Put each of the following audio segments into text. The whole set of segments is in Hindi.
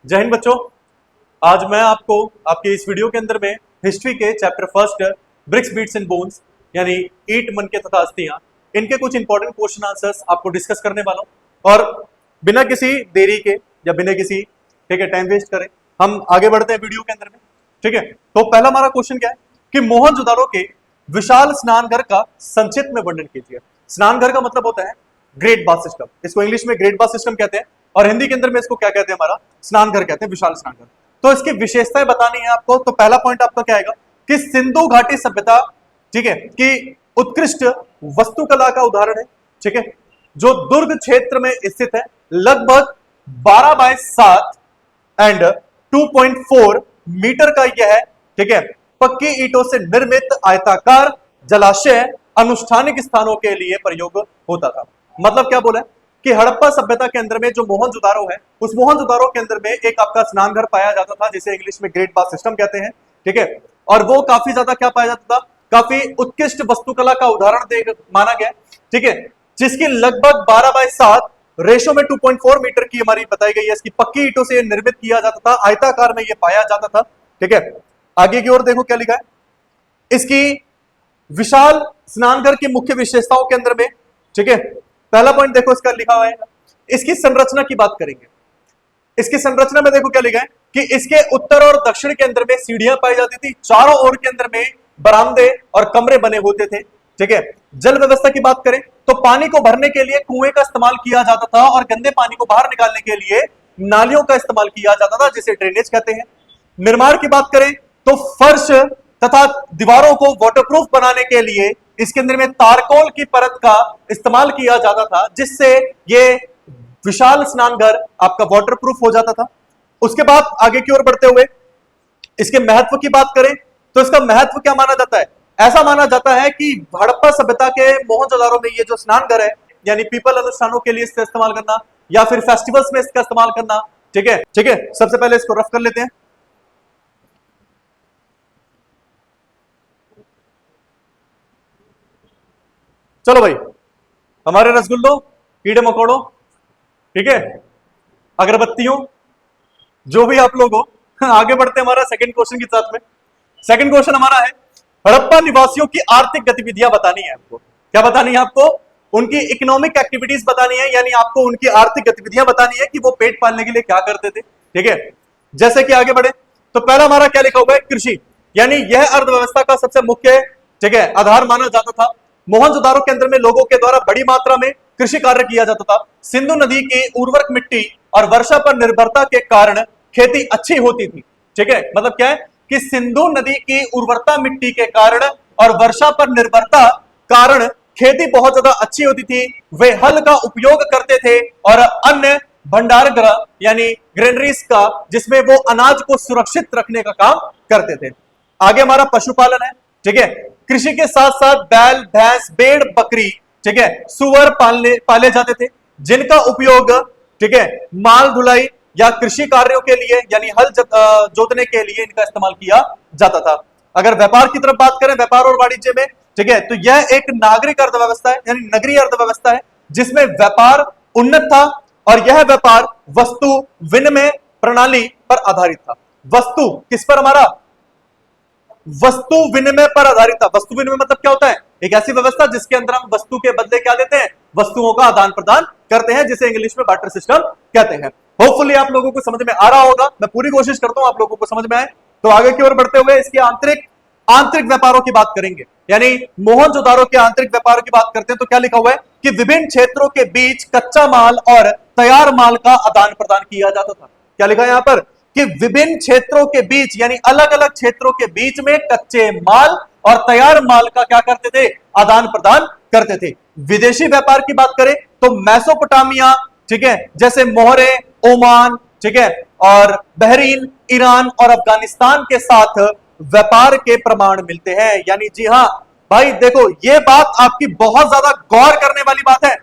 जय हिंद बच्चों। आज मैं आपको आपके इस वीडियो के अंदर में हिस्ट्री के chapter first bricks beads and bones यानी ईंट मनके तथा अस्थियां इनके कुछ इंपॉर्टेंट क्वेश्चन आंसर्स आपको डिस्कस करने वाला हूं। और बिना किसी देरी के या बिना किसी टाइम वेस्ट करें हम आगे बढ़ते हैं वीडियो के अंदर में। ठीक है, तो पहला हमारा क्वेश्चन क्या है कि मोहनजोदाड़ो के विशाल स्नानघर का संक्षिप्त में वर्णन कीजिए। स्नानघर का मतलब होता है ग्रेट बाथ सिस्टम, इसको इंग्लिश में ग्रेट बाथ सिस्टम कहते हैं और हिंदी के अंदर में इसको क्या कहते हैं, हमारा स्नानघर कहते हैं, विशाल स्नानघर। तो इसकी विशेषताएं बतानी है आपको। तो पहला पॉइंट आपका क्या आएगा कि सिंधु घाटी सभ्यता, ठीक है, कि उत्कृष्ट वस्तुकला का उदाहरण है। ठीक है, जो दुर्ग क्षेत्र में स्थित है, लगभग 12/7 एंड 2.4 मीटर का यह है, ठीक है, पक्की ईंटों से निर्मित आयताकार जलाशय अनुष्ठानिक स्थानों के लिए प्रयोग होता था। मतलब क्या बोला कि हड़प्पा सभ्यता के अंदर में जो मोहनजोदाड़ो है, उस मोहनजोदाड़ो के अंदर में एक आपका स्नानघर पाया जाता था जिसे इंग्लिश में ग्रेट बाथ सिस्टम कहते हैं। ठीक है, और वो काफी ज्यादा क्या पाया जाता था, काफी उत्कृष्ट वस्तुकला का उदाहरण माना गया। ठीक है, जिसकी लगभग 12/7 रेशो में 2.4 मीटर की हमारी बताई गई है। इसकी पक्की ईंटों से निर्मित किया जाता था, आयताकार में ये पाया जाता था। ठीक है, आगे की ओर देखो क्या लिखा है इसकी विशाल स्नानघर की मुख्य विशेषताओं के अंदर में। ठीक है, पहला पॉइंट देखो इसका लिखा हुआ है, इसकी संरचना की बात करेंगे। इसकी संरचना में देखो क्या लिखा है कि इसके उत्तर और दक्षिण के अंदर में सीढ़ियां पाई जाती थी, चारों ओर के अंदर में बरामदे और कमरे बने होते थे। ठीक है, जल व्यवस्था की बात करें तो पानी को भरने के लिए कुएं का इस्तेमाल किया जाता था और गंदे पानी को बाहर निकालने के लिए नालियों का इस्तेमाल किया जाता था जिसे ड्रेनेज कहते हैं। निर्माण की बात करें तो फर्श तथा दीवारों को वाटरप्रूफ बनाने के लिए इसके अंदर में तारकोल की परत का इस्तेमाल किया जाता था, जिससे ये विशाल स्नानघर आपका वाटरप्रूफ हो जाता था। उसके बाद आगे की ओर बढ़ते हुए इसके महत्व की बात करें तो इसका महत्व क्या माना जाता है, ऐसा माना जाता है कि हड़प्पा सभ्यता के मोहनजोदाड़ो में ये जो स्नानघर है, यानी पीपल अनुष्ठानों के लिए इसका इस्तेमाल करना या फिर फेस्टिवल्स में इसका इस्तेमाल करना। ठीक है, ठीक है, सबसे पहले इसको रफ कर लेते हैं। चलो भाई, हमारे रसगुल्लो, कीड़े मकोड़ों, ठीक है, अगरबत्तियों, जो भी आप लोग हो, आगे बढ़ते हैं हमारा सेकंड क्वेश्चन के साथ में। सेकंड क्वेश्चन हमारा है हड़प्पा निवासियों की आर्थिक गतिविधियां बतानी है आपको। क्या बतानी है आपको, उनकी इकोनॉमिक एक्टिविटीज बतानी है, यानी आपको उनकी आर्थिक गतिविधियां बतानी है कि वो पेट पालने के लिए क्या करते थे। ठीक है, जैसे कि आगे बढ़े तो पहला हमारा क्या लिखा हुआ है, कृषि, यानी यह अर्थव्यवस्था का सबसे मुख्य, ठीक है, आधार माना जाता था। मोहनजोदाड़ो के अंदर में लोगों के द्वारा बड़ी मात्रा में कृषि कार्य किया जाता था। सिंधु नदी की उर्वरक मिट्टी और वर्षा पर निर्भरता के कारण खेती अच्छी होती थी। ठीक है, मतलब क्या है कि सिंधु नदी की उर्वरता मिट्टी के कारण और वर्षा पर निर्भरता कारण खेती बहुत ज्यादा अच्छी होती थी। वे हल का उपयोग करते थे और अन्य भंडार गृह यानी ग्रेनरीज का, जिसमें वो अनाज को सुरक्षित रखने का काम करते थे। आगे हमारा पशुपालन है। ठीक है, कृषि के साथ साथ बैल, भैंस, भेड़, बकरी, ठीक है, सुअर पाले जाते थे, जिनका उपयोग, ठीक है, माल ढुलाई या कृषि कार्यों के लिए यानी हल जोतने के लिए इनका इस्तेमाल किया जाता था। अगर व्यापार की तरफ बात करें, व्यापार और वाणिज्य में, ठीक है, तो यह एक नागरिक अर्थव्यवस्था है यानी नगरीय अर्थव्यवस्था है, जिसमें व्यापार उन्नत था और यह व्यापार वस्तु विनिमय प्रणाली पर आधारित था। वस्तु किस पर, हमारा वस्तु विनिमय पर आधारित था। वस्तु विनिमय मतलब क्या होता है, एक ऐसी व्यवस्था जिसके अंदर हम वस्तु के बदले क्या देते हैं, वस्तुओं का आदान प्रदान करते हैं, जिसे इंग्लिश में बार्टर सिस्टम कहते हैं। होपफुली आप लोगों को समझ में आ रहा होगा, मैं पूरी कोशिश करता हूं आप लोगों को समझ में आए। तो आगे की ओर बढ़ते हुए इसके आंतरिक व्यापारों की बात करेंगे, यानी मोहनजोदाड़ो के आंतरिक व्यापारों की बात करते हैं तो क्या लिखा हुआ है कि विभिन्न क्षेत्रों के बीच कच्चा माल और तैयार माल का आदान प्रदान किया जाता था। क्या लिखा है यहां पर कि विभिन्न क्षेत्रों के बीच यानी अलग अलग क्षेत्रों के बीच में कच्चे माल और तैयार माल का क्या करते थे, आदान प्रदान करते थे। विदेशी व्यापार की बात करें तो मेसोपोटामिया, ठीक है, जैसे मोहरे, ओमान, ठीक है, और बहरीन, ईरान और अफगानिस्तान के साथ व्यापार के प्रमाण मिलते हैं। यानी जी हां भाई, देखो ये बात आपकी बहुत ज्यादा गौर करने वाली बात है।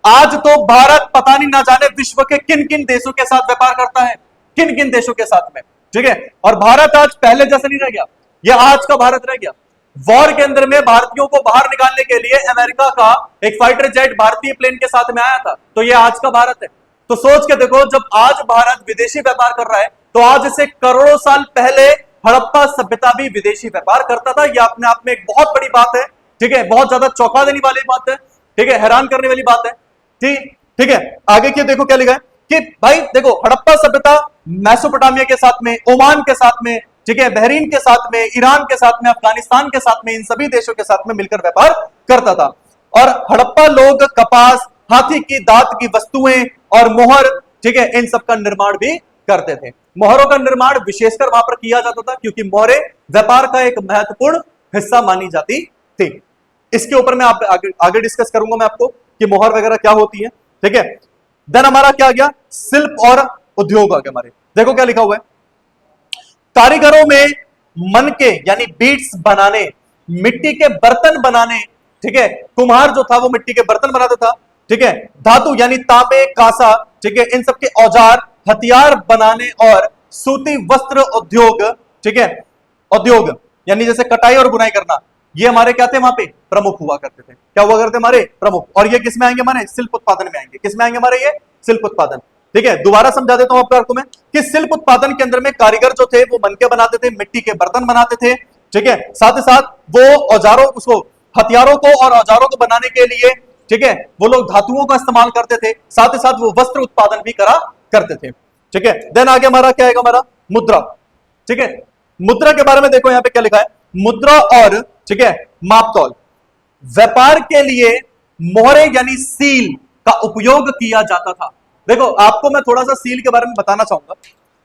आज तो भारत पता नहीं ना जाने विश्व के किन किन देशों के साथ व्यापार करता है, किन किन देशों के साथ में। ठीक है, और भारत आज पहले जैसा नहीं रह गया, यह आज का भारत रह गया। वॉर के अंदर में भारतीयों को बाहर निकालने के लिए अमेरिका का एक फाइटर जेट भारतीय प्लेन के साथ में आया था, तो यह आज का भारत है। तो सोच के देखो, जब आज भारत विदेशी व्यापार कर रहा है तो आज से करोड़ों साल पहले हड़प्पा सभ्यता भी विदेशी व्यापार करता था। यह अपने आप में एक बहुत बड़ी बात है, ठीक है, बहुत ज्यादा चौंका देने वाली बात है, ठीक है, हैरान करने वाली बात है। ठीक है, आगे की देखो क्या लिखा है कि भाई देखो, हड़प्पा सभ्यता मेसोपोटामिया के साथ में, ओमान के साथ में, ठीक है, बहरीन के साथ में, ईरान के साथ में, अफगानिस्तान के साथ में, इन सभी देशों के साथ में मिलकर व्यापार करता था। और हड़प्पा लोग कपास, हाथी की दांत की वस्तुएं और मोहर, ठीक है, इन सब का निर्माण भी करते थे। मोहरों का निर्माण विशेषकर वहां पर किया जाता था क्योंकि मोहरें व्यापार का एक महत्वपूर्ण हिस्सा मानी जाती थी। इसके ऊपर मैं आगे डिस्कस करूंगा मैं आपको कि मोहर वगैरह क्या होती है, ठीक है। देन हमारा क्या आ गया, शिल्प और उद्योग आ गया हमारे। देखो क्या लिखा हुआ है, कारीगरों में मन के यानी बीड्स बनाने, मिट्टी के बर्तन बनाने, ठीक है, कुम्हार जो था वो मिट्टी के बर्तन बनाता था, ठीक है, धातु यानी तांबे, कांसा, ठीक है, इन सब के औजार, हथियार बनाने और सूती वस्त्र उद्योग, ठीक है, उद्योग यानी जैसे कटाई और बुनाई करना, ये हमारे क्या थे वहां पे, प्रमुख हुआ करते थे। क्या हुआ करते हमारे, प्रमुख। और ये किस में आएंगे हमारे, शिल्प उत्पादन में आएंगे। किस में आएंगे हमारे, ये शिल्प उत्पादन, ठीक है। दोबारा समझा देता हूं आपको मैं कि शिल्प उत्पादन के अंदर में कारीगर जो थे वो मन के बनाते थे, मिट्टी के बर्तन बनाते थे, ठीक है, साथ ही साथ वो औजारों, उसको हथियारों को और औजारों को बनाने के लिए, ठीक है, वो लोग धातुओं का इस्तेमाल करते थे, साथ ही साथ वो वस्त्र उत्पादन भी करा करते थे, ठीक है। देन आगे हमारा क्या आएगा, हमारा मुद्रा, ठीक है। मुद्रा के बारे में देखो यहां पे क्या लिखा है, मुद्रा और, ठीक है, मापतौल। व्यापार के लिए मोहरे यानी सील का उपयोग किया जाता था। देखो आपको मैं थोड़ा सा सील के बारे में बताना चाहूंगा।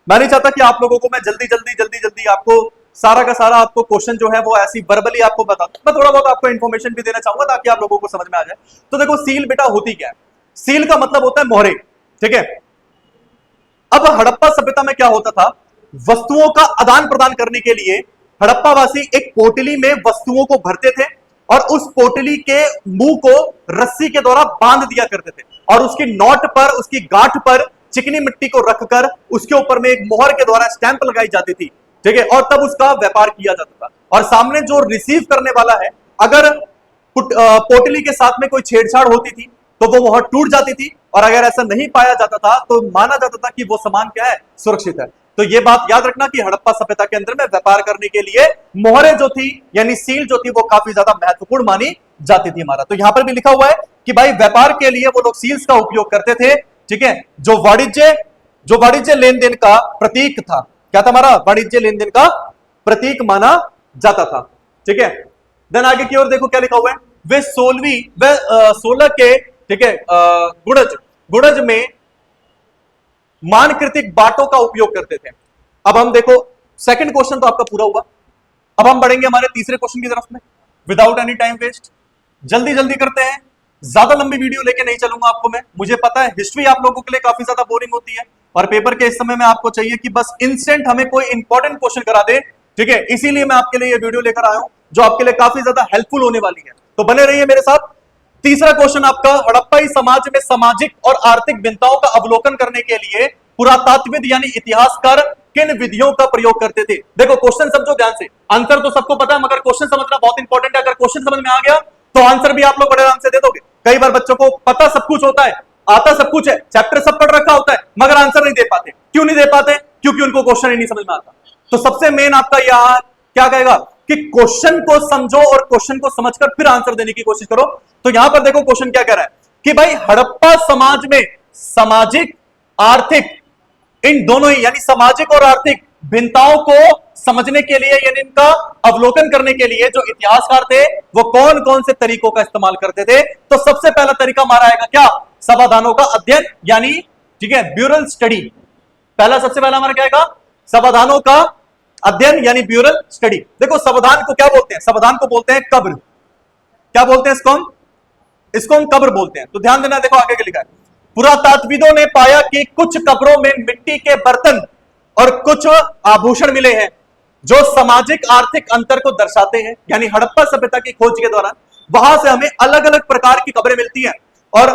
मैं नहीं चाहता कि आप लोगों को मैं जल्दी जल्दी जल्दी जल्दी आपको सारा का सारा आपको क्वेश्चन जो है वो ऐसी वर्बली आपको बता दूं। मैं थोड़ा बहुत आपको इंफॉर्मेशन भी देना चाहूंगा ताकि आप लोगों को समझ में आ जाए। तो देखो सील बेटा होती क्या है, सील का मतलब होता है मोहरे, ठीक है। अब हड़प्पा सभ्यता में क्या होता था, वस्तुओं का आदान प्रदान करने के लिए हड़प्पावासी एक पोटली में वस्तुओं को भरते थे और उस पोटली के मुंह को रस्सी के द्वारा बांध दिया करते थे और उसकी नोट पर, उसकी गांठ पर चिकनी मिट्टी को रखकर उसके ऊपर में एक मोहर के द्वारा स्टैंप लगाई जाती थी, ठीक है, और तब उसका व्यापार किया जाता था। और सामने जो रिसीव करने वाला है, अगर पोटली के साथ में कोई छेड़छाड़ होती थी तो वो मोहर टूट जाती थी, और अगर ऐसा नहीं पाया जाता था तो माना जाता था कि वो सामान क्या है, सुरक्षित है। तो ये बात याद रखना कि हड़प्पा सभ्यता के अंदर में व्यापार करने के लिए मोहरें जो थी यानी सील जो थी वो काफी ज्यादा महत्वपूर्ण मानी जाती थी हमारा। तो यहां पर भी लिखा हुआ है कि भाई व्यापार के लिए वो लोग सील्स का उपयोग करते थे, ठीक है, जो वाणिज्य लेन देन का प्रतीक था। क्या था हमारा, वाणिज्य लेन देन का प्रतीक माना जाता था, ठीक है। देन आगे की ओर देखो क्या लिखा हुआ है, वे 16 के, ठीक है, गुणज में मानकृतिक बाटों का उपयोग करते थे। अब हम देखो सेकंड क्वेश्चन तो आपका पूरा हुआ। अब हम बढ़ेंगे हमारे तीसरे क्वेश्चन की तरफ में विदाउट एनी टाइम वेस्ट। जल्दी जल्दी करते हैं, ज्यादा लंबी वीडियो लेके नहीं चलूंगा आपको मैं। मुझे पता है हिस्ट्री आप लोगों के लिए काफी ज्यादा बोरिंग होती है और पेपर के इस समय में आपको चाहिए कि बस इंस्टेंट हमें कोई इंपॉर्टेंट क्वेश्चन करा दे, ठीक है। इसीलिए मैं आपके लिए ये वीडियो लेकर आया हूं जो आपके लिए काफी ज्यादा हेल्पफुल होने वाली है। तो बने रहिए मेरे साथ। तीसरा क्वेश्चन आपका, हड़प्पाई समाज में सामाजिक और आर्थिक भिन्नताओं का अवलोकन करने के लिए पुरातात्विद यानी इतिहासकार किन विधियों का प्रयोग करते थे। देखो क्वेश्चन समझो ध्यान से, आंसर तो सबको पता है मगर क्वेश्चन समझना बहुत इंपॉर्टेंट है। अगर क्वेश्चन समझ में आ गया तो आंसर भी आप लोग बड़े आराम से दे दोगे। कई बार बच्चों को पता सब कुछ होता है, आता सब कुछ है, चैप्टर सब पढ़ रखा होता है, मगर आंसर नहीं दे पाते। क्यों नहीं दे पाते, क्योंकि उनको क्वेश्चन ही नहीं समझ में आता। तो सबसे मेन आपका यहां क्या कहेगा कि क्वेश्चन को समझो और क्वेश्चन को समझकर फिर आंसर देने की कोशिश करो। तो यहां पर देखो क्वेश्चन क्या कह रहा है कि भाई हड़प्पा समाज में सामाजिक आर्थिक इन दोनों ही यानी सामाजिक और आर्थिक भिन्नताओं को समझने के लिए यानी इनका अवलोकन करने के लिए जो इतिहासकार थे वो कौन कौन से तरीकों का इस्तेमाल करते थे। तो सबसे पहला तरीका हमारा आएगा क्या, समाधानों का अध्ययन यानी, ठीक है, ब्यूरल स्टडी। पहला सबसे पहला हमारा क्या आएगा, समाधानों का अध्ययन यानी ब्यूरल स्टडी। देखो समाधान को क्या बोलते हैं, समाधान को बोलते हैं कब्र। क्या बोलते हैं इसको हम कब्र बोलते हैं। तो ध्यान देना, देखो आगे क्या लिखा है, पुरातात्विदों ने पाया कि कुछ कब्रों में मिट्टी के बर्तन और कुछ आभूषण मिले हैं जो सामाजिक आर्थिक अंतर को दर्शाते हैं। यानी हड़प्पा सभ्यता की खोज के दौरान वहां से हमें अलग अलग प्रकार की कब्रें मिलती हैं और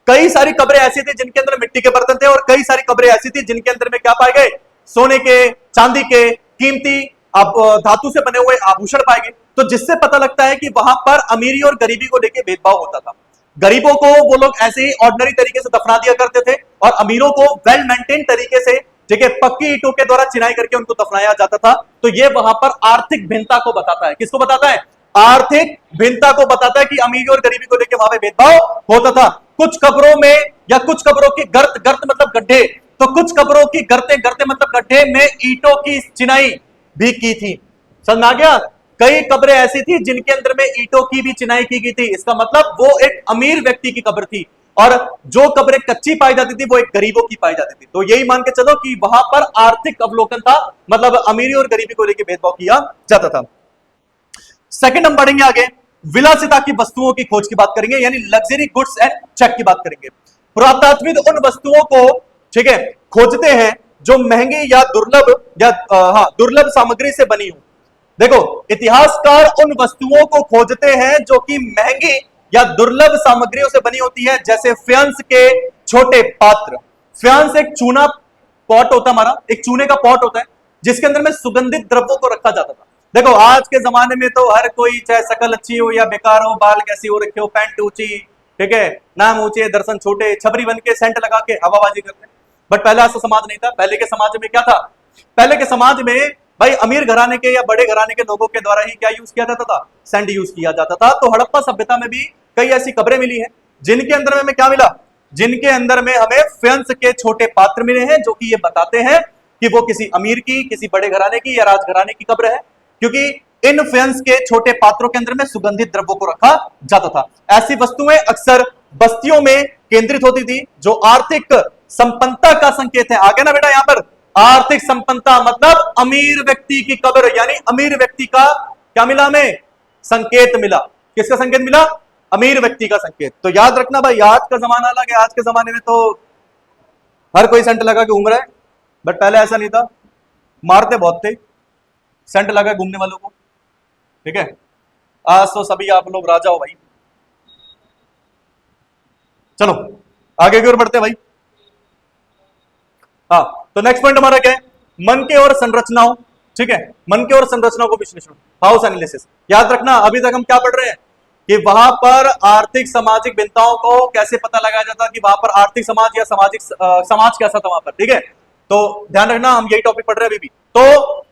कई सारी कब्रें ऐसी थी जिनके अंदर मिट्टी के बर्तन थे और कई सारी कब्रें ऐसी थी जिनके अंदर में क्या पाए गए, सोने के, चांदी के, कीमती धातु से बने हुए आभूषण पाए गए। तो जिससे पता लगता है कि वहां पर अमीरी और गरीबी को लेकर भेदभाव होता था। गरीबों को वो लोग ऐसे ही ऑर्डिनरी तरीके से दफना दिया करते थे और अमीरों को वेल मेंटेन तरीके से, ठीक है, पक्की ईंटों के द्वारा चिनाई करके उनको दफनाया जाता था। तो ये वहां पर आर्थिक भिन्नता को बताता है। किसको बताता है? आर्थिक भिन्नता को बताता है कि अमीरी और गरीबी को लेकर वहां पे भेदभाव होता था। कुछ कब्रों में या कुछ कब्रों की गर्त, गर्त मतलब गड्ढे, तो कुछ कब्रों की गर्ते, गर्ते मतलब गड्ढे में ईंटों की चिनाई भी की थी। समझ आ गया? कई कब्रें ऐसी थी जिनके अंदर में ईंटों की भी चिनाई की गई थी। इसका मतलब वो एक अमीर व्यक्ति की कब्र थी और जो कब्रें कच्ची पाई जाती थी वो एक गरीबों की पाई जाती थी। तो यही मान के चलो कि वहां पर आर्थिक अवलोकन था, मतलब अमीरी और गरीबी को लेकर भेदभाव किया जाता था। सेकंड हम बढ़ेंगे आगे, विलासिता की वस्तुओं की खोज की बात करेंगे, यानी लग्जरी गुड्स एंड चेक की बात करेंगे। पुरातत्वविद उन वस्तुओं को, ठीक है, खोजते हैं जो महंगी या दुर्लभ या दुर्लभ सामग्री से बनी हो। देखो, इतिहासकार उन वस्तुओं को खोजते हैं जो कि महंगी या दुर्लभ सामग्रियों से बनी होती है, जैसे फ्यांस के छोटे पात्र। फ्यांस एक चूना पॉट होता है हमारा, एक चूने का पॉट होता है जिसके अंदर में सुगंधित द्रव्यों को रखा जाता था। देखो, आज के जमाने में तो हर कोई, चाहे शकल अच्छी हो या बेकार हो, बाल कैसी हो रखे हो, पैंट ऊंची, ठीक है, नाम ऊंचे, दर्शन छोटे, छबरी बन के सेंट लगा के हवाबाजी करते हैं। बट पहले ऐसा समाज नहीं था। पहले के समाज में क्या था? पहले के समाज में भाई अमीर घराने के या बड़े घराने के लोगों के द्वारा ही क्या यूज किया जाता था? सैंड यूज किया जाता था। तो हड़प्पा सभ्यता में भी कई ऐसी कब्रें मिली हैं जिनके अंदर में हमें क्या मिला? जिनके अंदर में हमें फ्यांस के छोटे पात्र मिले हैं, जो कि ये बताते हैं कि वो किसी अमीर की, किसी बड़े घराने की या राजघराने की कब्र है, क्योंकि इन फ्यांस के छोटे पात्रों के अंदर में सुगंधित द्रव्यों को रखा जाता था। ऐसी वस्तुएं अक्सर बस्तियों में केंद्रित होती थी, जो आर्थिक संपन्नता का संकेत है। आगे ना बेटा, यहां पर आर्थिक संपन्नता मतलब अमीर व्यक्ति की कब्र, यानी अमीर व्यक्ति का क्या मिला हमें? संकेत मिला। किसका संकेत मिला? अमीर व्यक्ति का संकेत। तो याद रखना भाई, आज का जमाना अलग है। आज के जमाने में तो हर कोई सेंट लगा के घूम रहा है, बट पहले ऐसा नहीं था। मारते बहुत थे सेंट लगा घूमने वालों को, ठीक है। आज तो सभी आप लोग राजा हो भाई। चलो आगे की ओर बढ़ते भाई। हाँ, तो नेक्स्ट पॉइंट हमारा क्या है? मन के और संरचनाओं, ठीक है, मन के और संरचनाओं को विश्लेषण, हाउस एनालिसिस। याद रखना, अभी तक हम क्या पढ़ रहे हैं कि वहां पर आर्थिक सामाजिक भिन्नताओं को कैसे पता लगाया जाता है, कि वहां पर आर्थिक समाज या सामाजिक समाज कैसा था वहां पर, ठीक है। तो ध्यान रखना, हम यही टॉपिक पढ़ रहे हैं अभी भी। तो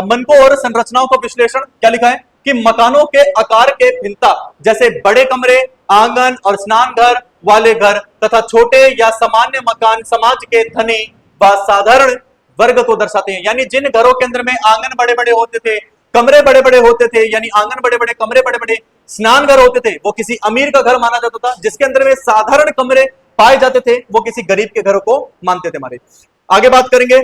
मन को और संरचनाओं को विश्लेषण क्या लिखा है कि मकानों के आकार के भिन्नता, जैसे बड़े कमरे, आंगन और स्नान घर वाले घर तथा छोटे या सामान्य मकान समाज के धनी व साधारण वर्ग को दर्शाते हैं। यानी जिन घरों के अंदर में आंगन बड़े बड़े होते थे, कमरे बड़े बड़े होते थे, यानी आंगन बड़े बड़े, कमरे बड़े बड़े, स्नान घर होते थे, वो किसी अमीर का घर माना जाता था। जिसके अंदर में साधारण कमरे पाए जाते थे, वो किसी गरीब के घरों को मानते थे। हमारे आगे बात करेंगे,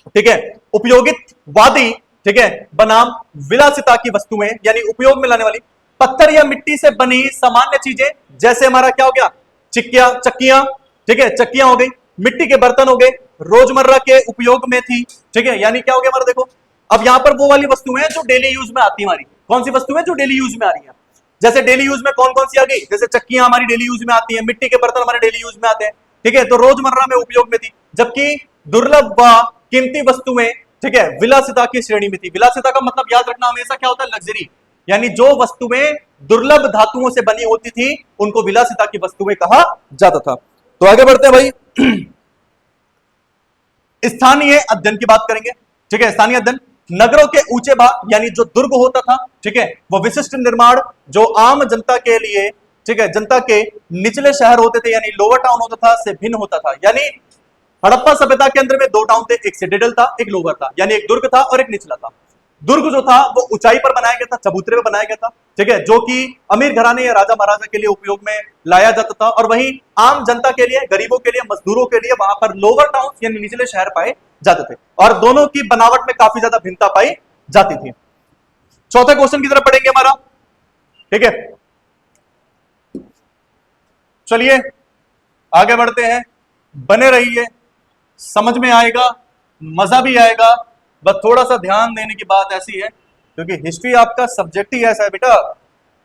ठीक है, उपयोगितवादी, ठीक है, बनाम विलासिता की वस्तुएं, यानी उपयोग में लाने वाली पत्थर या मिट्टी से बनी सामान्य चीजें, जैसे हमारा क्या हो गया? चक्कियां, ठीक है, चक्कियां हो गई, मिट्टी के बर्तन हो गए, रोजमर्रा के उपयोग में थी, ठीक है। यानी क्या हो गया हमारा? देखो, अब यहां पर वो वाली वस्तुएं जो डेली यूज में आती है हमारी। कौन सी वस्तुएं जो डेली यूज में आ रही है? जैसे डेली यूज में कौन कौन सी आ गई? जैसे चक्कियां हमारी डेली यूज में आती है, मिट्टी के बर्तन हमारे डेली यूज में आते हैं, ठीक है, तो रोजमर्रा में उपयोग में थी। जबकि दुर्लभ व कीमती वस्तुएं, ठीक है, विलासिता की श्रेणी में थी। विलासिता का मतलब याद रखना हमेशा क्या होता है? लग्जरी। यानी जो वस्तुएं दुर्लभ धातुओं से बनी होती थी, उनको विलासिता की वस्तुएं कहा जाता था। तो आगे बढ़ते हैं भाई। स्थानीय अध्ययन की बात करेंगे, ठीक है। स्थानीय अध्ययन, नगरों के ऊंचे भाग, यानी जो दुर्ग होता था, ठीक है, वो विशिष्ट निर्माण जो आम जनता के लिए, ठीक है, जनता के निचले शहर होते थे, यानी लोअर टाउन होता था, से भिन्न होता था। यानी हड़प्पा सभ्यता के अंदर में दो टाउन थे, एक सिटाडेल था, एक लोअर था, यानी एक दुर्ग था और एक निचला था। दुर्ग जो था वो ऊंचाई पर बनाया गया था, चबूतरे में बनाया गया था, ठीक है, जो कि अमीर घराने या राजा महाराजा के लिए उपयोग में लाया जाता था। और वहीं आम जनता के लिए, गरीबों के लिए, मजदूरों के लिए वहां पर लोअर टाउन यानी निचले शहर पाए जाते थे, और दोनों की बनावट में काफी ज्यादा भिन्नता पाई जाती थी। चौथे क्वेश्चन की तरफ पढ़ेंगे हमारा, ठीक है। चलिए आगे बढ़ते हैं, बने रहिए, समझ में आएगा, मजा भी आएगा। बस थोड़ा सा ध्यान देने की बात ऐसी है, क्योंकि हिस्ट्री आपका सब्जेक्ट ही ऐसा है बेटा,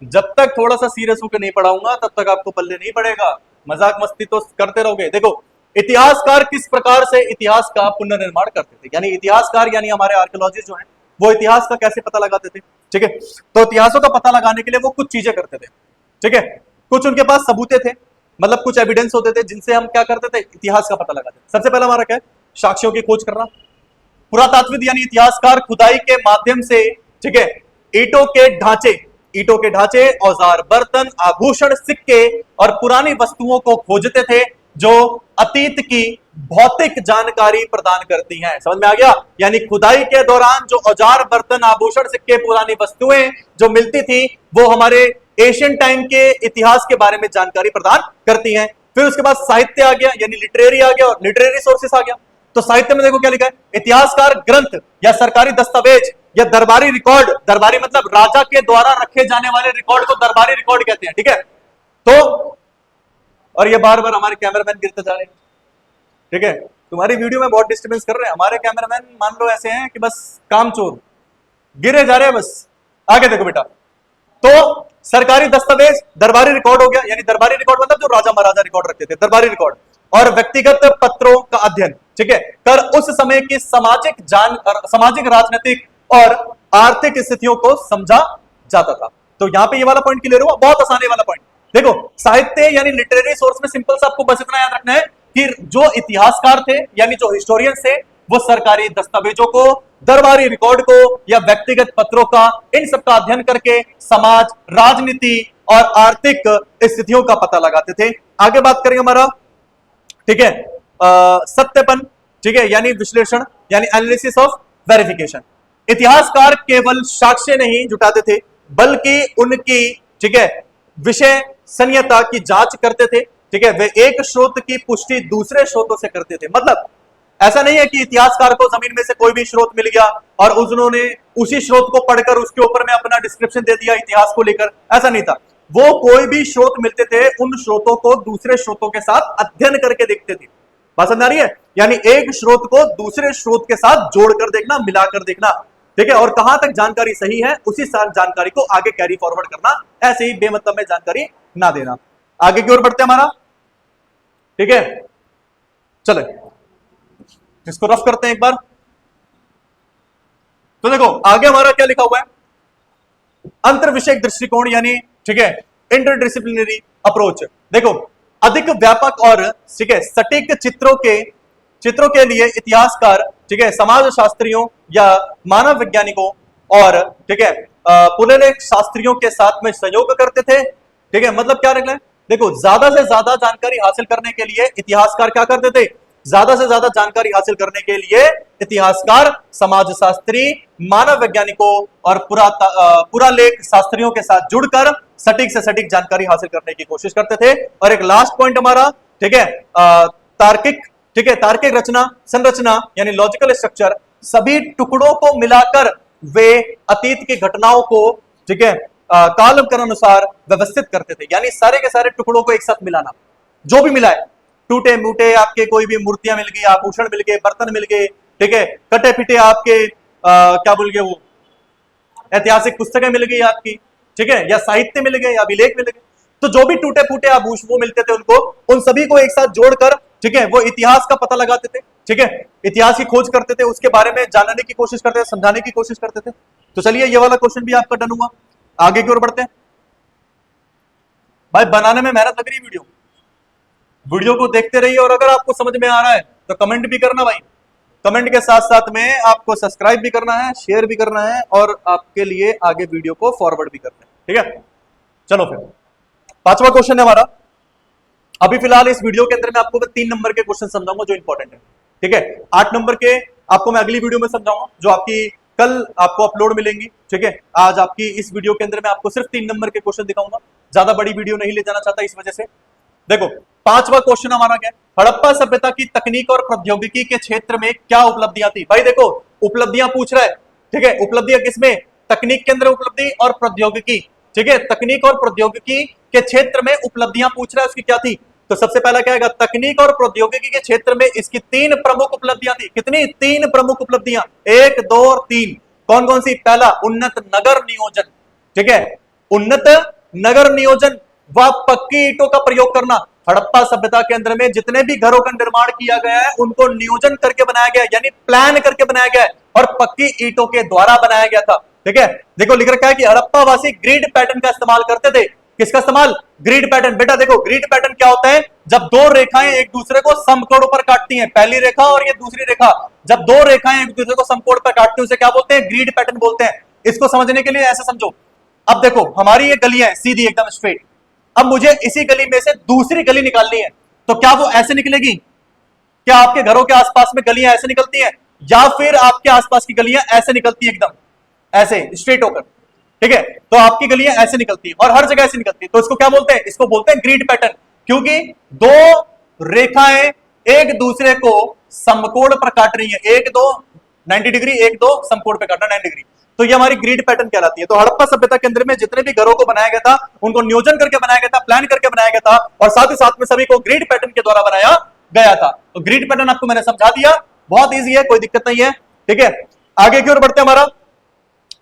जब तक थोड़ा सा सीरियस होकर नहीं पढ़ाऊंगा तब तक आपको पल्ले नहीं पड़ेगा। मजाक मस्ती तो करते रहोगे। देखो, इतिहासकार किस प्रकार से इतिहास का पुनर्निर्माण करते थे, यानी इतिहासकार यानी हमारे आर्कियोलॉजिस्ट जो हैं, वो इतिहास का कैसे पता लगाते थे, ठीक है। तो इतिहासों का पता लगाने के लिए वो कुछ चीजें करते थे, ठीक है। कुछ उनके पास सबूते थे, मतलब कुछ एविडेंस होते थे जिनसे हम क्या करते थे, इतिहास का पता लगाते थे। सबसे पहला हमारा क्या है, साक्ष्यों की खोज करना। पुरातात्विक यानी इतिहासकार खुदाई के माध्यम से, ठीक है, ईंटों के ढांचे, औजार, बर्तन, आभूषण, सिक्के और पुरानी वस्तुओं को खोजते थे जो अतीत की भौतिक जानकारी प्रदान करती हैं। समझ में आ गया? यानी खुदाई के दौरान जो औजार, बर्तन, आभूषण, सिक्के, पुरानी वस्तुएं जो मिलती थी वो हमारे एशियन टाइम के इतिहास के बारे में जानकारी प्रदान करती हैं। फिर उसके बाद साहित्य आ गया, यानी लिटरेरी आ गया और लिटरेरी सोर्सेस आ गया। तो साहित्य में देखो क्या लिखा है, इतिहासकार ग्रंथ या सरकारी दस्तावेज या दरबारी रिकॉर्ड, दरबारी मतलब राजा के द्वारा रखे जाने वाले रिकॉर्ड को दरबारी रिकॉर्ड कहते हैं, ठीक है। तो और ये बार बार हमारे कैमरामैन गिरते जा रहे हैं, ठीक है, तुम्हारी वीडियो में बहुत डिस्टर्बेंस कर रहे हैं हमारे कैमरामैन, मान लो ऐसे हैं कि बस कामचोर, गिरे जा रहे हैं बस। आगे देखो बेटा, तो सरकारी दस्तावेज, दरबारी रिकॉर्ड हो गया, यानी दरबारी रिकॉर्ड मतलब जो राजा महाराजा रिकॉर्ड रखते थे, दरबारी रिकॉर्ड, और व्यक्तिगत पत्रों का अध्ययन, ठीक है, कर उस समय की सामाजिक, राजनीतिक और आर्थिक स्थितियों को समझा जाता था। तो यहां पे ये वाला पॉइंट क्लियर हुआ, बहुत आसान है वाला पॉइंट। देखो साहित्य यानी लिटरेरी सोर्स में सिंपल सा आपको बस इतना याद रखना है कि जो इतिहासकार थे यानी जो हिस्टोरियंस थे वो सरकारी दस्तावेजों को, दरबारी रिकॉर्ड को या व्यक्तिगत पत्रों का, इन सब का अध्ययन करके समाज, राजनीति और आर्थिक स्थितियों का पता लगाते थे। आगे बात करेंगे हमारा, ठीक है, सत्यापन, ठीक है, यानी विश्लेषण, यानी एनालिसिस ऑफ वेरिफिकेशन। इतिहासकार केवल साक्ष्य नहीं जुटाते थे बल्कि उनकी, ठीक है, विश्वसनीयता की जांच करते थे, ठीक है, वे एक स्रोत की पुष्टि दूसरे स्रोतों से करते थे। मतलब ऐसा नहीं है कि इतिहासकार को जमीन में से कोई भी स्रोत मिल गया और उन्होंने उसी स्रोत को पढ़कर उसके ऊपर में अपना डिस्क्रिप्शन दे दिया इतिहास को लेकर, ऐसा नहीं था। वो कोई भी स्रोत मिलते थे उन स्रोतों को दूसरे स्रोतों के साथ अध्ययन करके देखते थे। बात समझ आ रही है? यानी एक स्रोत को दूसरे स्रोत के साथ जोड़कर देखना, मिलाकर देखना, ठीक है, और कहां तक जानकारी सही है उसी जानकारी को आगे कैरी फॉरवर्ड करना, ऐसे ही बेमतलब में जानकारी ना देना। आगे की ओर बढ़ते हैं हमारा, ठीक है, चले इसको रफ करते हैं एक बार। तो देखो आगे हमारा क्या लिखा हुआ है, अंतर विषयक दृष्टिकोण, यानी ठीक है इंटरडिसिप्लिनरी अप्रोच। देखो अधिक व्यापक और ठीक है सटीक चित्रों के लिए इतिहासकार, ठीक है, समाज शास्त्रियों या मानव वैज्ञानिकों और ठीक है पुनर्लेख शास्त्रियों के साथ में सहयोग करते थे। ठीक है, मतलब क्या रखना है, देखो ज्यादा से ज्यादा जानकारी हासिल करने के लिए इतिहासकार क्या करते थे, ज्यादा से ज्यादा जानकारी हासिल करने के लिए इतिहासकार समाजशास्त्री, मानव वैज्ञानिकों और पुरालेख शास्त्रियों के साथ जुड़कर सटीक से सटीक जानकारी हासिल करने की कोशिश करते थे। और एक लास्ट पॉइंट हमारा, ठीक है, तार्किक, ठीक है, तार्किक रचना, संरचना यानी लॉजिकल स्ट्रक्चर, सभी टुकड़ों को मिलाकर वे अतीत की घटनाओं को, ठीक है, कालक्रम अनुसार व्यवस्थित करते थे। यानी सारे के सारे टुकड़ों को एक साथ मिलाना, जो भी मिला है, टूटे मूटे आपके कोई भी मूर्तियां मिल गई, आभूषण मिल गए, बर्तन मिल गए, ठीक है, कटे पिटे आपके क्या बोल गए वो ऐतिहासिक पुस्तकें मिल गई आपकी, ठीक है, या साहित्य मिल गए या अभिलेख मिल गए, तो जो भी टूटे फूटे आभूषण वो मिलते थे उनको, उन सभी को एक साथ जोड़कर, ठीक है, वो इतिहास का पता लगाते थे, ठीक है, इतिहास की खोज करते थे, उसके बारे में जानने की कोशिश करते थे, समझाने की कोशिश करते थे। तो चलिए ये वाला क्वेश्चन भी आपका डन हुआ। आगे की ओर बढ़ते हैं। भाई बनाने में मेहनत लग रही है वीडियो को देखते रहिए, और अगर आपको समझ में आ रहा है तो कमेंट भी करना भाई, कमेंट के साथ साथ में आपको सब्सक्राइब भी करना है, शेयर भी करना है, और आपके लिए आगे वीडियो को फॉरवर्ड भी करना है, ठीक है। चलो फिर पांचवा क्वेश्चन है हमारा। अभी फिलहाल इस वीडियो के अंदर मैं आपको 3 नंबर के क्वेश्चन समझाऊंगा जो इंपॉर्टेंट है, ठीक है। 8 नंबर के आपको मैं अगली वीडियो में समझाऊंगा जो आपकी कल आपको अपलोड मिलेंगी, ठीक है। आज आपकी इस वीडियो के अंदर मैं आपको सिर्फ 3 नंबर के क्वेश्चन दिखाऊंगा, ज्यादा बड़ी वीडियो नहीं ले जाना चाहता इस वजह से। देखो पांचवा क्वेश्चन हमारा क्या है, हड़प्पा सभ्यता की तकनीक और प्रौद्योगिकी के क्षेत्र में क्या उपलब्धियां थी। भाई देखो उपलब्धियां पूछ रहा है, ठीक है, उपलब्धियां किसमें, तकनीक के अंदर उपलब्धि और प्रौद्योगिकी, ठीक है, तकनीक और प्रौद्योगिकी के क्षेत्र में उपलब्धियां पूछ रहा है, उसकी क्या थी। तो सबसे पहला क्या आएगा, तकनीक और प्रौद्योगिकी के क्षेत्र में इसकी 3 प्रमुख उपलब्धियां थी। कितनी, 3 प्रमुख उपलब्धियां, 1 2 और 3। कौन कौन सी, पहला उन्नत नगर नियोजन, ठीक है, उन्नत नगर नियोजन व पक्की ईंटों का प्रयोग करना। हड़प्पा सभ्यता के अंदर में जितने भी घरों का निर्माण किया गया है उनको नियोजन करके बनाया गया है, यानी प्लान करके बनाया गया है, और पक्की ईंटों के द्वारा बनाया गया था, ठीक है। देखो लिख रखा है कि हड़प्पा वासी ग्रिड पैटर्न का इस्तेमाल करते थे, किसका इस्तेमाल? Grid pattern. बेटा देखो ग्रिड पैटर्न क्या होता है? जब दो रेखाएं एक दूसरे को समकोण पर काटती हैं, पहली रेखा और ये दूसरी रेखा, जब दो रेखाएं एक दूसरे को समकोण पर काटती हैं उसे क्या बोलते हैं? ग्रिड पैटर्न बोलते हैं। इसको समझने के लिए ऐसे समझो, अब देखो हमारी ये गलियां हैं सीधी एकदम स्ट्रेट, अब मुझे इसी गली में से दूसरी गली निकालनी है, तो क्या वो ऐसे निकलेगी? क्या आपके घरों के आसपास में गलियां ऐसे निकलती हैं, या फिर आपके आसपास की गलियां ऐसे निकलती हैं एकदम ऐसे स्ट्रेट होकर? ठीक है, तो आपकी गलियां ऐसे निकलती हैं और हर जगह ऐसे निकलती है, तो इसको क्या बोलते हैं? इसको बोलते हैं ग्रिड पैटर्न, क्योंकि दो रेखाएं एक दूसरे को समकोण पर काट रही है, एक दो 90 डिग्री, एक दो समकोण पर काटना 90 डिग्री, तो ये हमारी ग्रिड पैटर्न कहलाती है। तो हड़प्पा सभ्यता के अंदर में जितने भी घरों को बनाया गया था उनको नियोजन करके बनाया गया था, प्लान करके बनाया गया था, और साथ ही साथ में सभी को ग्रिड पैटर्न के द्वारा बनाया गया था। तो ग्रिड पैटर्न आपको मैंने समझा दिया, बहुत इजी है, कोई दिक्कत नहीं है। ठीक है, आगे की ओर बढ़ते हैं हमारा,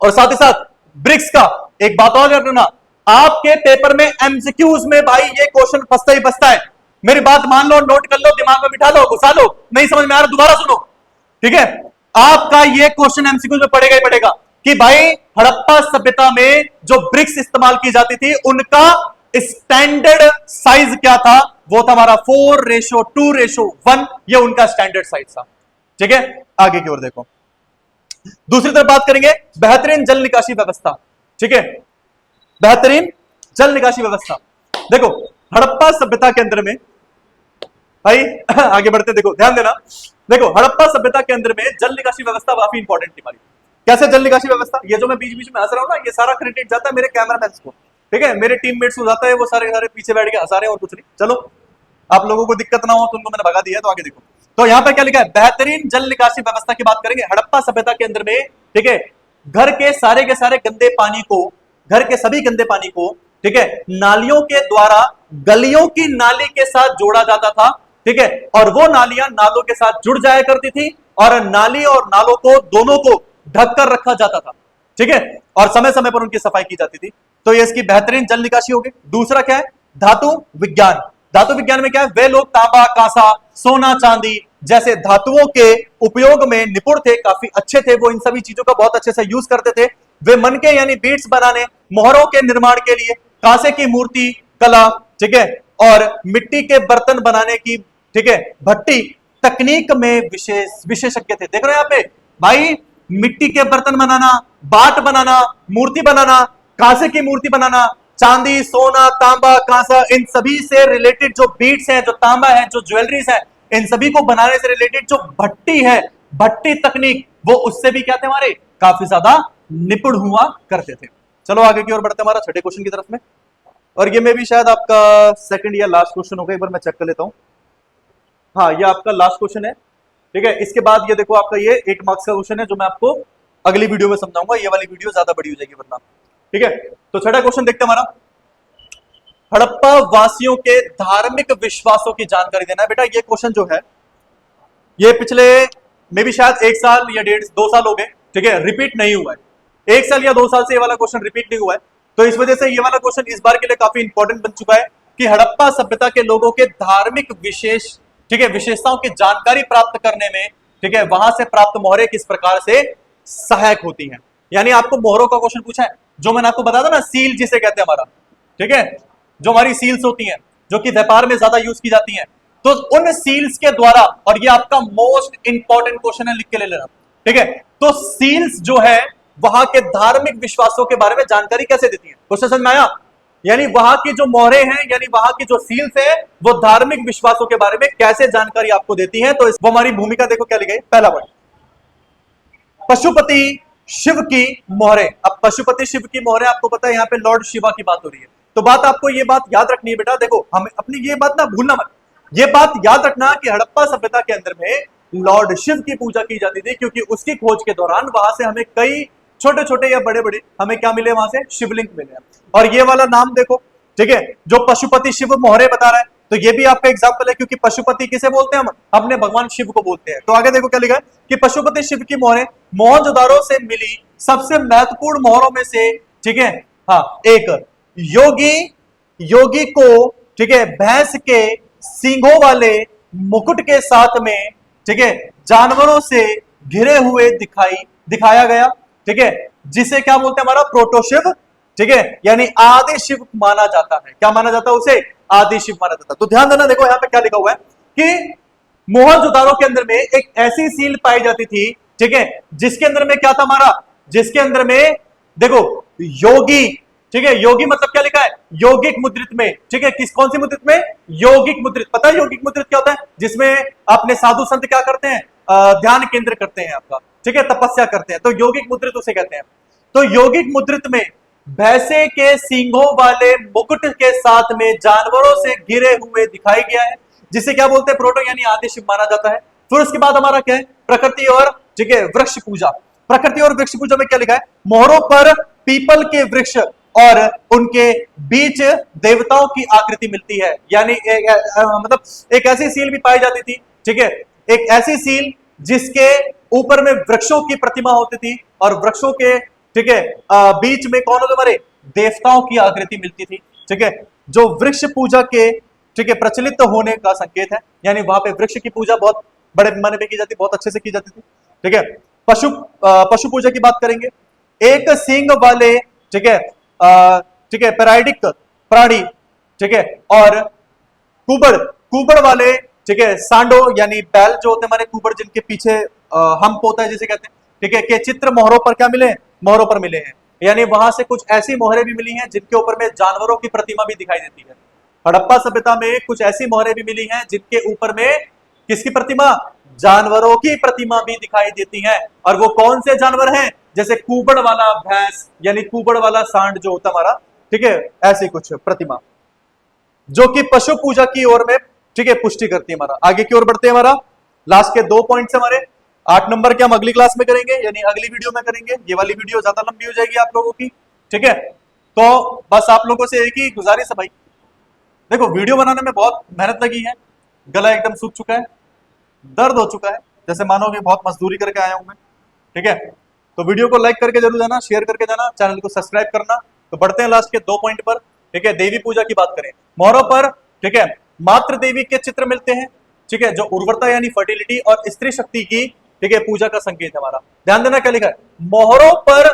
और साथ ही साथ ब्रिक्स का एक बात और करना, आपके पेपर में एमसीक्यूज में भाई ये क्वेश्चन फंसता ही फंसता है। मेरी बात मान लो, नोट कर लो, दिमाग में बिठा लो, घुसा लो, नहीं समझ में आ रहा दोबारा सुनो। ठीक है, आपका ये क्वेश्चन एमसीक्यूज में पड़ेगा ही पड़ेगा कि भाई हड़प्पा सभ्यता में जो ब्रिक्स इस्तेमाल की जाती थी उनका स्टैंडर्ड साइज क्या था? वो था हमारा 4:2:1, ये उनका स्टैंडर्ड साइज था। ठीक है, आगे की ओर देखो, दूसरी तरफ बात करेंगे बेहतरीन जल निकासी व्यवस्था। ठीक है, बेहतरीन जल निकासी व्यवस्था। देखो हड़प्पा सभ्यता के अंदर में भाई आगे बढ़ते, देखो ध्यान देना, देखो हड़प्पा सभ्यता के अंदर में जल निकासी व्यवस्था काफी इंपॉर्टेंट थी हमारी। कैसे जल निकासी व्यवस्था? ये जो मैं बीच बीच में हंस रहा हूं ना, ये सारा क्रेडिट जाता है मेरे कैमरामैन को, ठीक है, मेरे टीममेट्स को जाता है, वो सारे सारे पीछे बैठ के हंसा रहे हैं और कुछ नहीं। चलो आप लोगों को दिक्कत ना हो तो उनको मैंने भगा दिया है, तो आगे देखो। तो यहां पर क्या लिखा है? बेहतरीन जल निकासी व्यवस्था की बात करेंगे हड़प्पा सभ्यता के अंदर में। ठीक है, घर के सारे गंदे पानी को, घर के सभी गंदे पानी को, ठीक है, नालियों के द्वारा गलियों की नाली के साथ जोड़ा जाता था। ठीक है, और वो नालियां नालों के साथ जुड़ जाया करती थी, और नाली और नालों को दोनों को ढककर रखा जाता था। ठीक है, और समय समय पर उनकी सफाई की जाती थी। तो ये इसकी बेहतरीन जल निकासी होगी। दूसरा क्या है? धातु विज्ञान। धातु विज्ञान में क्या है? वे लोग तांबा, कांसा, सोना, चांदी जैसे धातुओं के उपयोग में निपुण थे, काफी अच्छे थे, वो इन सभी चीजों का बहुत अच्छे से यूज करते थे। वे मनके यानी बीट्स बनाने, मोहरों के निर्माण के लिए, कांसे की मूर्ति कला, ठीक है, और मिट्टी के बर्तन बनाने की, ठीक है, भट्टी तकनीक में विशेषज्ञ थे। देख रहे हैं यहाँ पे भाई, मिट्टी के बर्तन बनाना, बाट बनाना, मूर्ति बनाना, कांसे की मूर्ति बनाना, चांदी, सोना, तांबा, कांसा, इन सभी से रिलेटेड जो बीट्स हैं, जो तांबा है, जो ज्वेलरीज है, इन सभी को बनाने से रिलेटेड जो भट्टी है, भट्टी तकनीक, वो उससे भी क्या थे? हमारे काफी ज्यादा निपुण हुआ करते थे। चलो आगे की ओर बढ़ते हैं हमारा छठे क्वेश्चन की तरफ में, और ये में भी शायद आपका सेकंड या लास्ट क्वेश्चन होगा, एक बार मैं चेक कर लेता हूं। हाँ, ये आपका लास्ट क्वेश्चन है। ठीक है, इसके बाद ये देखो आपका ये 8 मार्क्स का क्वेश्चन है, जो मैं आपको अगली वीडियो में समझाऊंगा, ये वाली वीडियो ज्यादा बड़ी हो जाएगी वरना। ठीक है, तो छठा क्वेश्चन देखते हैं हमारा, हड़प्पा वासियों के धार्मिक विश्वासों की जानकारी देना है। बेटा ये क्वेश्चन जो है, ये पिछले में भी शायद 1 साल या 1.5-2 साल हो गए, ठीक है, रिपीट नहीं हुआ है। 1 साल या 2 साल से ये वाला क्वेश्चन रिपीट नहीं हुआ है, तो इस वजह से ये वाला क्वेश्चन इस बार के लिए काफी इंपॉर्टेंट बन चुका है कि हड़प्पा सभ्यता के लोगों के धार्मिक विशेष, ठीक है, विशेषताओं की जानकारी प्राप्त करने में, ठीक है, वहां से प्राप्त मोहरें किस प्रकार से सहायक होती हैं। यानी आपको मोहरों का क्वेश्चन पूछा है, जो मैंने आपको बताया था ना, सील जिसे कहते हैं हमारा, ठीक है, जो हमारी सील्स होती हैं, जो कि व्यापार में ज्यादा यूज की जाती हैं, तो उन सील्स के द्वारा, और ये आपका मोस्ट इंपॉर्टेंट क्वेश्चन है, लिख के ले लेना। ठीक है, तो सील्स जो है वहां के धार्मिक विश्वासों के बारे में जानकारी कैसे देती है? क्वेश्चन समझ में आया? यानी वहां की जो मोहरें हैं, यानी वहां की जो सील्स है, वो धार्मिक विश्वासों के बारे में कैसे जानकारी आपको देती है। तो वो हमारी भूमिका देखो क्या लिखा है, पहला वर्ड पशुपति शिव की मोहरें। अब पशुपति शिव की मोहरें, आपको पता है यहाँ पे लॉर्ड शिवा की बात हो रही है, तो बात आपको ये बात याद रखनी है बेटा। देखो हमें अपनी ये बात ना भूलना मत, ये बात याद रखना कि हड़प्पा सभ्यता के अंदर में लॉर्ड शिव की पूजा की जाती थी, क्योंकि उसकी खोज के दौरान वहां से हमें कई छोटे छोटे या बड़े बड़े हमें क्या मिले, वहां से शिवलिंग मिले। और ये वाला नाम देखो, ठीक है, जो पशुपति शिव मोहरे बता रहा है, तो ये भी आपका एग्जाम्पल है, क्योंकि पशुपति किसे बोलते हैं हम? अपने भगवान शिव को बोलते हैं। तो आगे देखो क्या लिखा है कि पशुपति शिव की मोहरें मोहनजोदारो से मिली सबसे महत्वपूर्ण मोहरों में से, ठीक है, हाँ, एक योगी को, ठीक है, भैंस के सींगों वाले मुकुट के साथ में, ठीक है, जानवरों से घिरे हुए दिखाया गया, ठीक है, जिसे क्या बोलते हैं? हमारा प्रोटोशिव ठीक है, यानी आदि शिव माना जाता है। क्या माना जाता है उसे? आदि शिव माना जाता है। तो ध्यान देना, देखो यहां पे क्या लिखा हुआ है कि मोहनजोदाड़ो के अंदर में एक ऐसी सील पाई जाती थी, ठीक है, जिसके अंदर में क्या था हमारा, जिसके अंदर में देखो योगी, ठीक है, योगी मतलब क्या लिखा है? यौगिक मुद्रित में, ठीक है, किस कौन सी मुद्रित में? यौगिक मुद्रित। पता है यौगिक मुद्रित क्या होता है? जिसमें अपने साधु संत क्या करते हैं? ध्यान केंद्र करते हैं आपका, ठीक है, तपस्या करते हैं, तो यौगिक मुद्रित उसे कहते हैं। तो यौगिक मुद्रित में भैंसे के सींगों वाले मुकुट के साथ में जानवरों से घिरे हुए दिखाई गया है, जिसे क्या बोलते हैं? प्रोटो यानी आदि शिव माना जाता है। फिर उसके बाद हमारा क्या है? प्रकृति और, ठीक है, वृक्ष पूजा। प्रकृति और वृक्ष पूजा में क्या लिखा है? मोहरों पर पीपल के वृक्ष और उनके बीच देवताओं की आकृति मिलती है, यानी मतलब एक ऐसी सील भी पाई जाती थी, ठीक है, एक ऐसी सील जिसके ऊपर में वृक्षों की प्रतिमा होती थी और वृक्षों के, ठीक है, बीच में कौन होते हमारे? देवताओं की आकृति मिलती थी, ठीक है, जो वृक्ष पूजा के, ठीक है, प्रचलित होने का संकेत है। यानी वहां पे वृक्ष की पूजा बहुत बड़े पैमाने पे की जाती, बहुत अच्छे से की जाती थी, ठीक है। पशु पूजा की बात करेंगे। एक सींग वाले, ठीक है, ठीक है, पैराइडिक प्राणी, ठीक है, और कुबड़ कुबड़ वाले, ठीक है, सांडो यानी बैल जो होते हैं हमारे, कुबड़ जिनके पीछे हम्प होता है जिसे कहते हैं, ठीक है, के चित्र मोहरों पर क्या मिले? मोहरों पर मिले हैं। यानी वहां से कुछ ऐसी मोहरें भी मिली हैं जिनके ऊपर में जानवरों की प्रतिमा भी दिखाई देती है। हड़प्पा सभ्यता में कुछ ऐसी मोहरें भी मिली हैं जिनके ऊपर में किसकी प्रतिमा? जानवरों की प्रतिमा भी दिखाई देती है। और वो कौन से जानवर हैं? जैसे कुबड़ वाला भैंस यानी कुबड़ वाला सांड जो होता हमारा, ठीक है, ऐसी कुछ प्रतिमा जो कि पशु पूजा की ओर में, ठीक है, पुष्टि करती है। हमारा आगे की ओर बढ़ते हैं। हमारा लास्ट के 2 पॉइंट्स हमारे 8 नंबर के हम अगली क्लास में करेंगे, यानी अगली वीडियो में करेंगे। ये वाली वीडियो ज्यादा लंबी हो जाएगी आप लोगों की, ठीक है। तो बस आप लोगों से एक ही गुजारिश है भाई, देखो वीडियो बनाने में बहुत मेहनत लगी है, गला एकदम सूख चुका है, दर्द हो चुका है, जैसे मानो कि बहुत मजदूरी करके आया हूं मैं, ठीक है। तो वीडियो को लाइक करके जरूर जाना, शेयर करके जाना, चैनल को सब्सक्राइब करना। तो बढ़ते हैं लास्ट के 2 पॉइंट पर, ठीक है। देवी पूजा की बात करें, मोहरों पर, ठीक है, मातृ देवी के चित्र मिलते हैं, ठीक है, जो उर्वरता यानी फर्टिलिटी और स्त्री शक्ति की, ठीक है, पूजा का संकेत है हमारा। ध्यान देना क्या लिखा है? मोहरों पर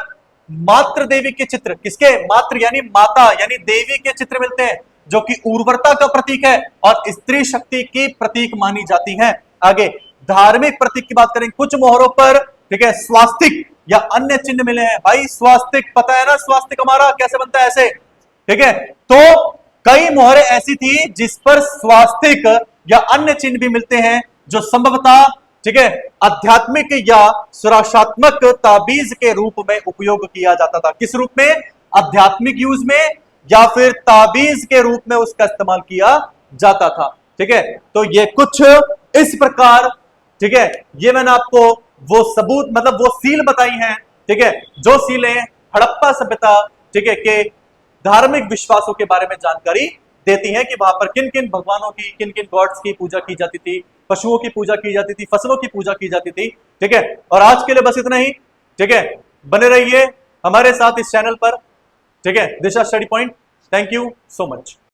मातृ देवी के चित्र, किसके? मातृ यानी माता यानी देवी के चित्र मिलते हैं, जो कि उर्वरता का प्रतीक है और स्त्री शक्ति की प्रतीक मानी जाती है। आगे धार्मिक प्रतीक की बात करें, कुछ मोहरों पर, ठीक है, स्वास्तिक या अन्य चिन्ह मिले हैं। भाई स्वास्तिक पता है ना, स्वास्तिक हमारा कैसे बनता है? ऐसे, ठीक है। तो कई मोहरें ऐसी थी जिस पर स्वास्तिक या अन्य चिन्ह भी मिलते हैं, जो संभवतः, ठीक है, आध्यात्मिक या सुरक्षात्मक ताबीज के रूप में उपयोग किया जाता था। किस रूप में? आध्यात्मिक यूज में या फिर ताबीज के रूप में उसका इस्तेमाल किया जाता था, ठीक है। तो ये कुछ इस प्रकार, ठीक है, ये मैंने आपको वो सबूत मतलब वो सील बताई हैं, ठीक है, जो सीलें हड़प्पा सभ्यता, ठीक है, के धार्मिक विश्वासों के बारे में जानकारी देती हैं कि वहां पर किन किन भगवानों की, किन किन गॉड्स की पूजा की जाती थी, पशुओं की पूजा की जाती थी, फसलों की पूजा की जाती थी, ठीक है। और आज के लिए बस इतना ही, ठीक है। बने रहिए हमारे साथ इस चैनल पर, ठीक है, Disha study point. Thank you so much.